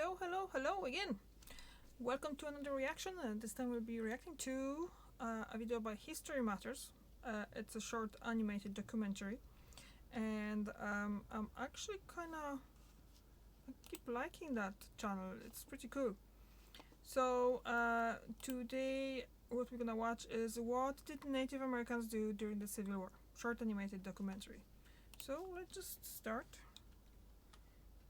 Hello again. Welcome to another reaction. This time we'll be reacting to a video by History Matters. It's a short animated documentary, and I'm actually I keep liking that channel. It's pretty cool. So today, what we're gonna watch is what did Native Americans do during the Civil War? Short animated documentary. So let's just start.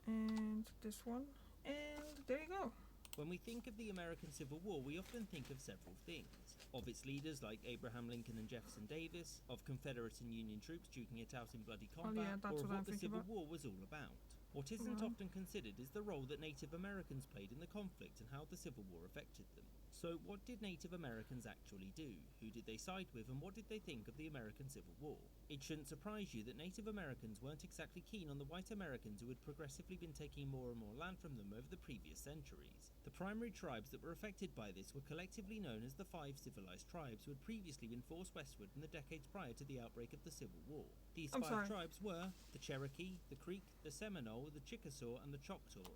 And this one. And there you go. When we think of the American Civil War, we often think of several things. Of its leaders like Abraham Lincoln and Jefferson Davis, of Confederate and Union troops duking it out in bloody combat, that's or of what I'm what the thinking Civil about. War was all about. What isn't often considered is the role that Native Americans played in the conflict and how the Civil War affected them. So, what did Native Americans actually do? Who did they side with, and what did they think of the American Civil War? It shouldn't surprise you that Native Americans weren't exactly keen on the white Americans who had progressively been taking more and more land from them over the previous centuries. The primary tribes that were affected by this were collectively known as the Five Civilized Tribes, who had previously been forced westward in the decades prior to the outbreak of the Civil War. These five tribes were the Cherokee, the Creek, the Seminole, the Chickasaw, and the Choctaw.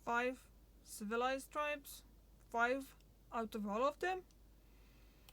5 civilized tribes? 5 out of all of them?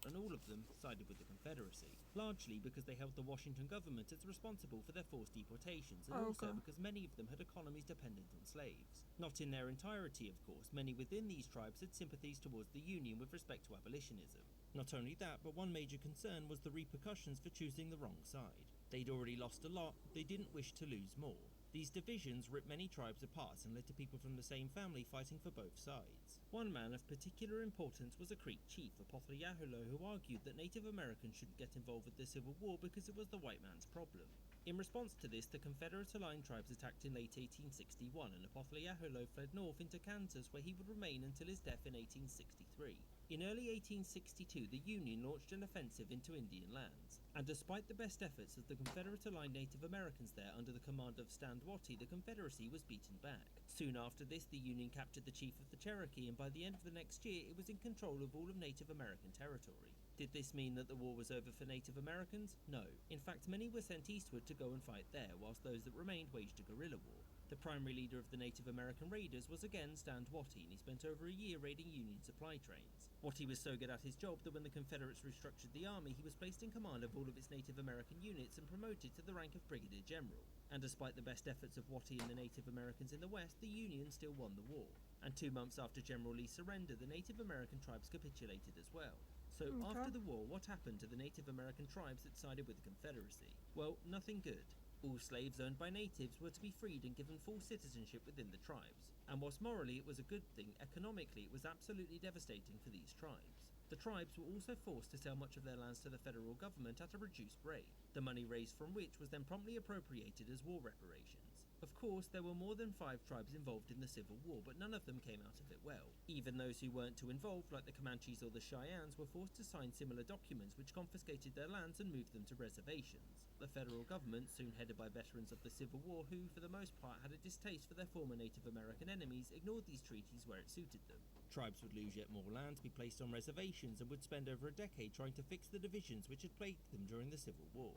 And all of them sided with the Confederacy, largely because they held the Washington government as responsible for their forced deportations, and also because many of them had economies dependent on slaves. Not in their entirety, of course. Many within these tribes had sympathies towards the Union with respect to abolitionism. Not only that, but one major concern was the repercussions for choosing the wrong side. They'd already lost a lot, they didn't wish to lose more. These divisions ripped many tribes apart and led to people from the same family fighting for both sides. One man of particular importance was a Creek chief, Apothiahulo, who argued that Native Americans shouldn't get involved with the Civil War because it was the white man's problem. In response to this, the Confederate-aligned tribes attacked in late 1861, and Apothiahulo fled north into Kansas, where he would remain until his death in 1863. In early 1862, the Union launched an offensive into Indian lands, and despite the best efforts of the Confederate-aligned Native Americans there under the command of Stand Watie, the Confederacy was beaten back. Soon after this, the Union captured the chief of the Cherokee, and by the end of the next year, it was in control of all of Native American territory. Did this mean that the war was over for Native Americans? No. In fact, many were sent eastward to go and fight there, whilst those that remained waged a guerrilla war. The primary leader of the Native American raiders was again Stand Watie, and he spent over a year raiding Union supply trains. Watie was so good at his job that when the Confederates restructured the army, he was placed in command of all of its Native American units and promoted to the rank of Brigadier General. And despite the best efforts of Watie and the Native Americans in the West, the Union still won the war. And 2 months after General Lee's surrender, the Native American tribes capitulated as well. So after the war, what happened to the Native American tribes that sided with the Confederacy? Well, nothing good. All slaves owned by natives were to be freed and given full citizenship within the tribes. And whilst morally it was a good thing, economically it was absolutely devastating for these tribes. The tribes were also forced to sell much of their lands to the federal government at a reduced rate, the money raised from which was then promptly appropriated as war reparations. Of course, there were more than 5 tribes involved in the Civil War, but none of them came out of it well. Even those who weren't too involved, like the Comanches or the Cheyennes, were forced to sign similar documents which confiscated their lands and moved them to reservations. The federal government, soon headed by veterans of the Civil War who, for the most part, had a distaste for their former Native American enemies, ignored these treaties where it suited them. Tribes would lose yet more land, be placed on reservations, and would spend over a decade trying to fix the divisions which had plagued them during the Civil War.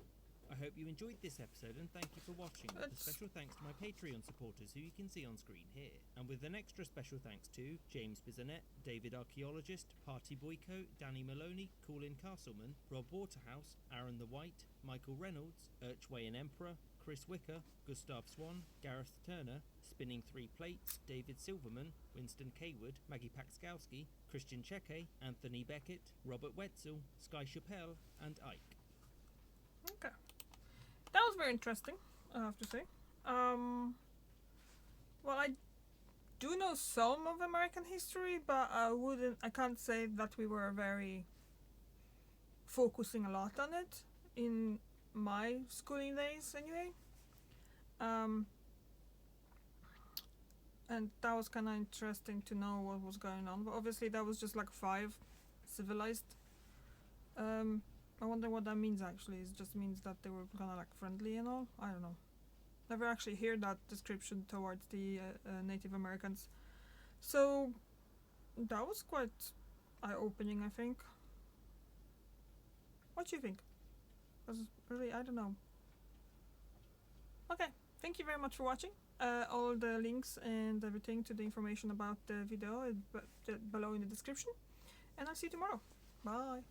I hope you enjoyed this episode, and thank you for watching, with a special thanks to my Patreon supporters who you can see on screen here. And with an extra special thanks to James Bizanet, David Archaeologist, Party Boyko, Danny Maloney, Colin Castleman, Rob Waterhouse, Aaron the White, Michael Reynolds, Urchwayan Emperor, Chris Wicker, Gustav Swan, Gareth Turner, Spinning 3 Plates, David Silverman, Winston Kaywood, Maggie Paxkowski, Christian Cheke, Anthony Beckett, Robert Wetzel, Sky Chappelle, and Ike. Okay. That was very interesting, I have to say. Well, I do know some of American history, but I can't say that we were very focusing a lot on it in my schooling days anyway. And that was kind of interesting to know what was going on, but obviously that was just like 5 civilized. I wonder what that means actually. It just means that they were kind of like friendly and all. I don't know. Never actually heard that description towards the Native Americans. So that was quite eye-opening, I think. What do you think? Because really, I don't know. Okay, thank you very much for watching. all the links and everything to the information about the video below in the description. And I'll see you tomorrow. Bye.